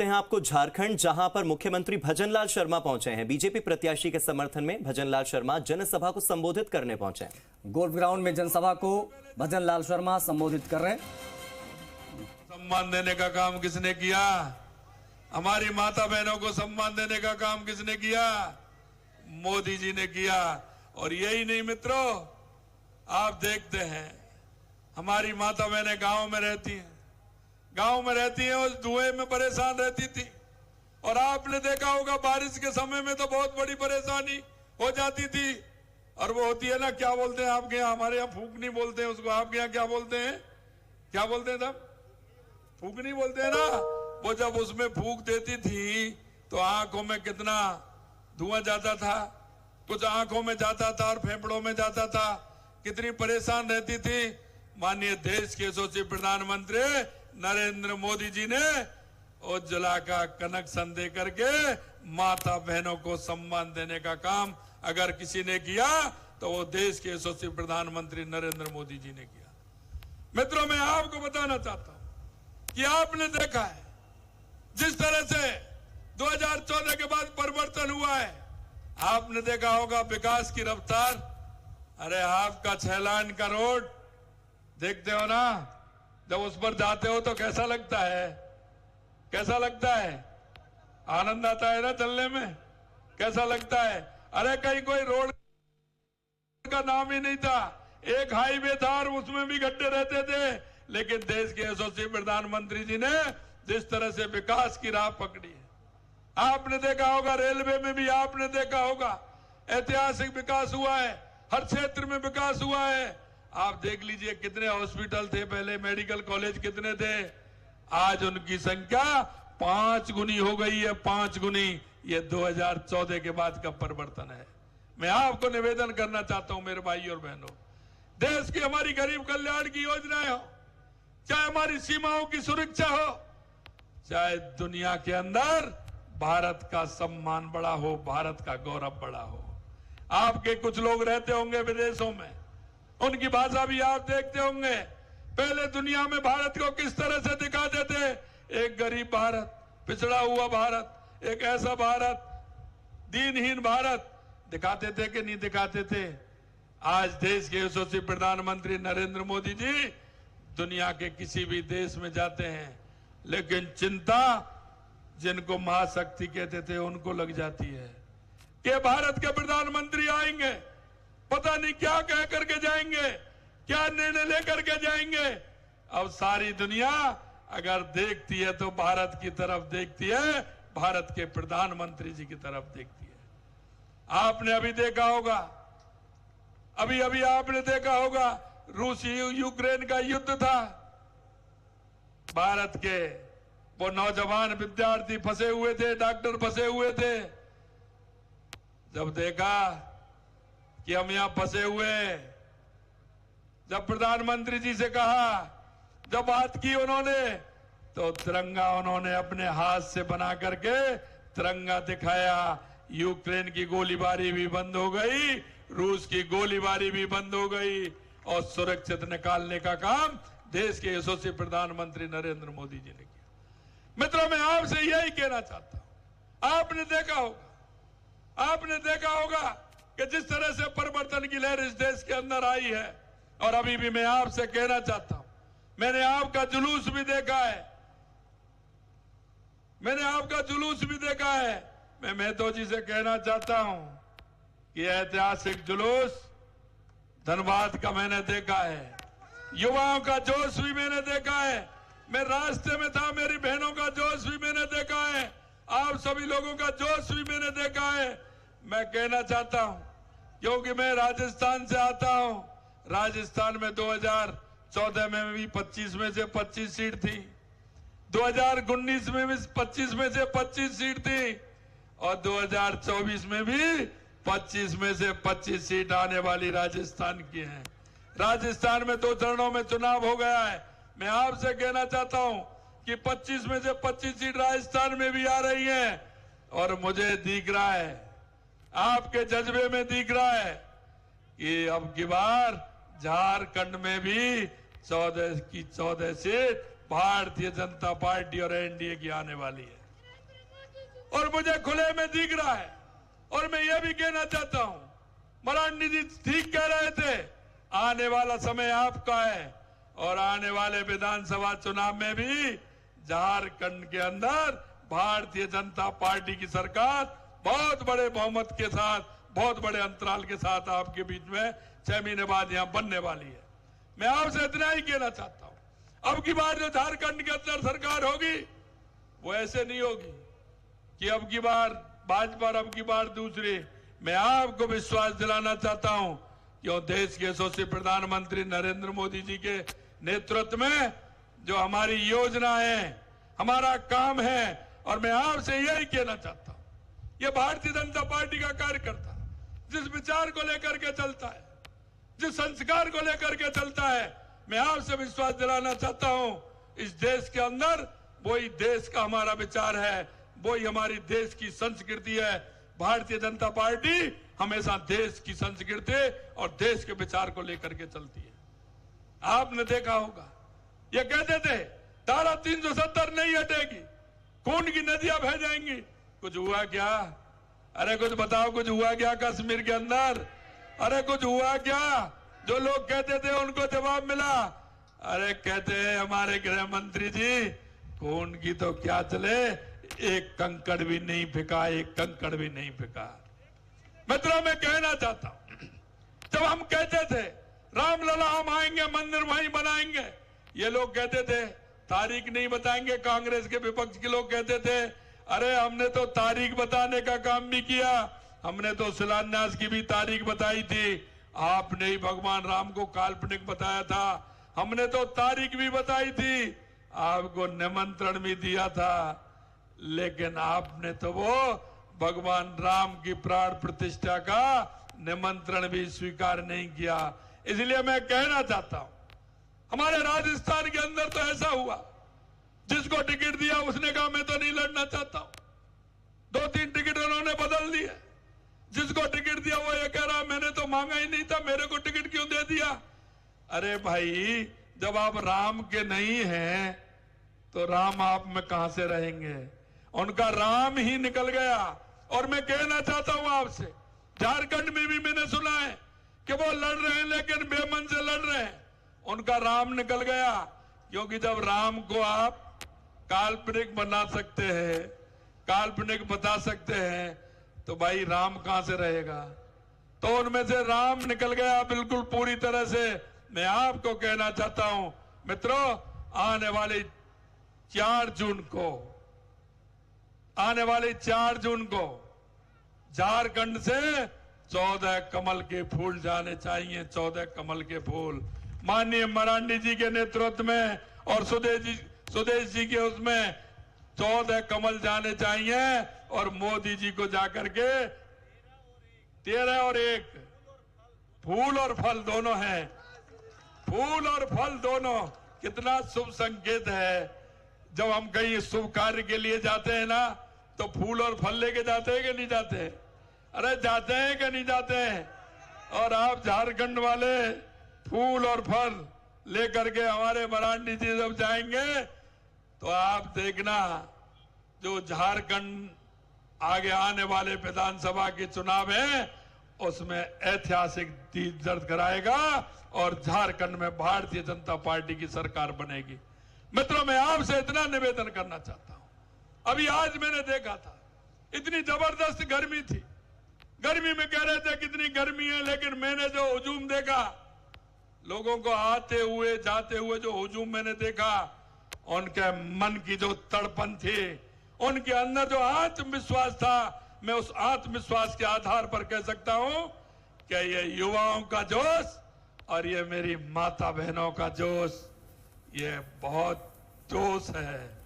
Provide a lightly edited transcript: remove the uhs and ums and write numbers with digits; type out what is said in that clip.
हैं आपको झारखंड, जहां पर मुख्यमंत्री भजनलाल शर्मा पहुंचे हैं। बीजेपी प्रत्याशी के समर्थन में भजनलाल शर्मा जनसभा को संबोधित करने पहुंचे हैं। गोल्फ ग्राउंड में जनसभा को भजनलाल शर्मा संबोधित कर रहे हैं। सम्मान देने का काम किसने किया? हमारी माता बहनों को सम्मान देने का काम किसने किया? मोदी जी ने किया। और यही नहीं मित्रों, आप देखते हैं हमारी माता बहनें गांव में रहती हैं, उस धुएं में परेशान रहती थी। और आपने देखा होगा बारिश के समय में तो बहुत बड़ी परेशानी हो जाती थी। और वो होती है ना, क्या बोलते हैं आपके यहाँ? हमारे यहाँ फूकनी बोलते हैं उसको, आपके यहाँ क्या बोलते हैं? क्या बोलते हैं तब? फूकनी बोलते हैं ना। वो जब उसमें फूक देती थी तो आंखों में कितना धुआं जाता था, कुछ आंखों में जाता था और फेफड़ों में जाता था, कितनी परेशान रहती थी। माननीय देश के यशस्वी प्रधानमंत्री नरेंद्र मोदी जी ने उज्ज्वला का कनेक्शन दे करके माता बहनों को सम्मान देने का काम अगर किसी ने किया तो वो देश के यशस्वी प्रधानमंत्री नरेंद्र मोदी जी ने किया। मित्रों, मैं आपको बताना चाहता हूं कि आपने देखा है जिस तरह से 2014 के बाद परिवर्तन हुआ है। आपने देखा होगा विकास की रफ्तार। अरे आपका 6 लाइन का रोड देखते हो ना, जब उस पर जाते हो तो कैसा लगता है? कैसा लगता है? आनंद आता है ना चलने में? कैसा लगता है? अरे कहीं कोई रोड का नाम ही नहीं था, एक हाईवे था और उसमें भी गड्ढे रहते थे। लेकिन देश के यशस्वी प्रधानमंत्री जी ने जिस तरह से विकास की राह पकड़ी है, आपने देखा होगा रेलवे में भी आपने देखा होगा ऐतिहासिक विकास हुआ है, हर क्षेत्र में विकास हुआ है। आप देख लीजिए कितने हॉस्पिटल थे पहले, मेडिकल कॉलेज कितने थे, आज उनकी संख्या 5 गुनी हो गई है, 5 गुनी। ये 2014 के बाद का परिवर्तन है। मैं आपको निवेदन करना चाहता हूं मेरे भाई और बहनों, देश की हमारी गरीब कल्याण की योजनाएं हो, चाहे हमारी सीमाओं की सुरक्षा हो, चाहे दुनिया के अंदर भारत का सम्मान बड़ा हो, भारत का गौरव बड़ा हो। आपके कुछ लोग रहते होंगे विदेशों में, उनकी भाषा भी आप देखते होंगे। पहले दुनिया में भारत को किस तरह से दिखाते थे? एक गरीब भारत, पिछड़ा हुआ भारत, एक ऐसा भारत, दीनहीन भारत दिखाते थे कि नहीं दिखाते थे? आज देश के यशस्वी प्रधानमंत्री नरेंद्र मोदी जी दुनिया के किसी भी देश में जाते हैं, लेकिन चिंता जिनको महाशक्ति कहते थे उनको लग जाती है कि भारत के प्रधानमंत्री आएंगे, पता नहीं क्या कह करके जाएंगे, क्या निर्णय लेकर के जाएंगे। अब सारी दुनिया अगर देखती है तो भारत की तरफ देखती है, भारत के प्रधानमंत्री जी की तरफ देखती है। आपने अभी देखा होगा, अभी आपने देखा होगा रूस यूक्रेन का युद्ध था। भारत के वो नौजवान विद्यार्थी फंसे हुए थे, डॉक्टर फंसे हुए थे। जब देखा कि हम यहां फंसे हुए, जब प्रधानमंत्री जी से कहा, जब बात की उन्होंने, तो तिरंगा उन्होंने अपने हाथ से बना करके तिरंगा दिखाया। यूक्रेन की गोलीबारी भी बंद हो गई, रूस की गोलीबारी भी बंद हो गई और सुरक्षित निकालने का काम देश के यशस्वी प्रधानमंत्री नरेंद्र मोदी जी ने किया। मित्रों, मैं आपसे यही कहना चाहता हूं, आपने देखा होगा कि जिस तरह से परिवर्तन की लहर इस देश के अंदर आई है। और अभी भी मैं आपसे कहना चाहता हूं, मैंने आपका जुलूस भी देखा है, मैं महतो जी से कहना चाहता हूं कि ऐतिहासिक जुलूस धनबाद का मैंने देखा है, युवाओं का जोश भी मैंने देखा है, मैं रास्ते में था, मेरी बहनों का जोश भी मैंने देखा है, आप सभी लोगों का जोश भी मैंने देखा है। मैं कहना चाहता हूं, क्योंकि मैं राजस्थान से आता हूं, राजस्थान में 2014 में भी 25 में से 25 सीट थी, 2019 में भी 25 में से 25 सीट थी और 2024 में भी 25 में से 25 सीट आने वाली राजस्थान की हैं। राजस्थान में 2 चरणों में चुनाव हो गया है। मैं आपसे कहना चाहता हूं कि 25 में से 25 सीट राजस्थान में भी आ रही हैं और मुझे दिख रहा है, आपके जज्बे में दिख रहा है कि अब की बार झारखंड में भी 14 की 14 सीट भारतीय जनता पार्टी और एनडीए की आने वाली है। और मुझे खुले में दिख रहा है। और मैं ये भी कहना चाहता हूं, मरांडी जी ठीक कह रहे थे, आने वाला समय आपका है और आने वाले विधानसभा चुनाव में भी झारखंड के अंदर भारतीय जनता पार्टी की सरकार बहुत बड़े बहुमत के साथ, बहुत बड़े अंतराल के साथ आपके बीच में 6 महीने बाद यहां बनने वाली है। मैं आपसे इतना ही कहना चाहता हूं, अब की बार जो झारखंड के अंदर सरकार होगी वो ऐसे नहीं होगी कि अब की बार भाजपा और अब की बार दूसरी। मैं आपको विश्वास दिलाना चाहता हूं कि देश के यशस्वी प्रधानमंत्री नरेंद्र मोदी जी के नेतृत्व में जो हमारी योजना है, हमारा काम है, और मैं आपसे यही कहना चाहता हूं, ये भारतीय जनता पार्टी का कार्यकर्ता जिस विचार को लेकर के चलता है, जिस संस्कार को लेकर के चलता है, मैं आपसे विश्वास दिलाना चाहता हूं, इस देश के अंदर वही देश का हमारा विचार है, वही हमारी देश की संस्कृति है। भारतीय जनता पार्टी हमेशा देश की संस्कृति और देश के विचार को लेकर के चलती है। आपने देखा होगा, ये कहते थे धारा 370 नहीं हटेगी, खून की नदियां बह जाएंगी। कुछ हुआ क्या? अरे कुछ बताओ, कुछ हुआ क्या कश्मीर के अंदर? अरे कुछ हुआ क्या? जो लोग कहते थे उनको जवाब मिला। अरे कहते हैं हमारे गृह मंत्री जी, खून की तो क्या चले, एक कंकड़ भी नहीं फेंका, एक कंकड़ भी नहीं फेंका। मित्रों, मैं कहना चाहता हूं, जब हम कहते थे रामलला हम आएंगे, मंदिर वहीं बनाएंगे, ये लोग कहते थे तारीख नहीं बताएंगे। कांग्रेस के विपक्ष के लोग कहते थे अरे हमने तो तारीख बताने का काम भी किया, हमने तो शिलान्यास की भी तारीख बताई थी, आपने ही भगवान राम को काल्पनिक बताया था, हमने तो तारीख भी बताई थी, आपको निमंत्रण भी दिया था, लेकिन आपने तो वो भगवान राम की प्राण प्रतिष्ठा का निमंत्रण भी स्वीकार नहीं किया। इसलिए मैं कहना चाहता हूं, हमारे राजस्थान के अंदर तो ऐसा हुआ, जिसको टिकट दिया उसने कहा मैं तो नहीं लड़ना चाहता हूं, 2-3 टिकट उन्होंने बदल दिए। जिसको टिकट दिया वो ये कह रहा मैंने तो मांगा ही नहीं था, मेरे को टिकट क्यों दे दिया? अरे भाई, जब आप राम के नहीं हैं तो राम आप में कहां से रहेंगे? उनका राम ही निकल गया। और मैं कहना चाहता हूं आपसे, झारखंड में भी मैंने सुना है कि वो लड़ रहे हैं लेकिन बेमन से लड़ रहे हैं, उनका राम निकल गया। क्योंकि जब राम को आप काल्पनिक बना सकते हैं, काल्पनिक बता सकते हैं, तो भाई राम कहां से रहेगा? तो उनमें से राम निकल गया बिल्कुल पूरी तरह से। मैं आपको कहना चाहता हूं मित्रों, आने वाली 4 जून को झारखंड से 14 कमल के फूल जाने चाहिए, 14 कमल के फूल। माननीय मरांडी जी के नेतृत्व में और सुदेश जी के उसमें 14 कमल जाने चाहिए, और मोदी जी को जाकर के 13 और 1 फूल और फल दोनों हैं, फूल और फल दोनों। कितना शुभ संकेत है। जब हम कहीं शुभ कार्य के लिए जाते हैं ना, तो फूल और फल लेके जाते हैं कि नहीं जाते? अरे जाते हैं कि नहीं जाते हैं? और आप झारखंड वाले फूल और फल लेकर के हमारे मरांडी जी जब जाएंगे तो आप देखना, जो झारखंड आगे आने वाले विधानसभा के चुनाव है उसमें ऐतिहासिक जीत दर्ज कराएगा और झारखंड में भारतीय जनता पार्टी की सरकार बनेगी। मित्रों, मैं आपसे इतना निवेदन करना चाहता हूं, अभी आज मैंने देखा था इतनी जबरदस्त गर्मी थी, गर्मी में कह रहे थे कितनी गर्मी है, लेकिन मैंने जो हुजूम देखा, लोगों को आते हुए जाते हुए जो हुजूम मैंने देखा, उनके मन की जो तड़पन थी, उनके अंदर जो आत्मविश्वास था, मैं उस आत्मविश्वास के आधार पर कह सकता हूं कि ये युवाओं का जोश और ये मेरी माता बहनों का जोश, ये बहुत जोश है।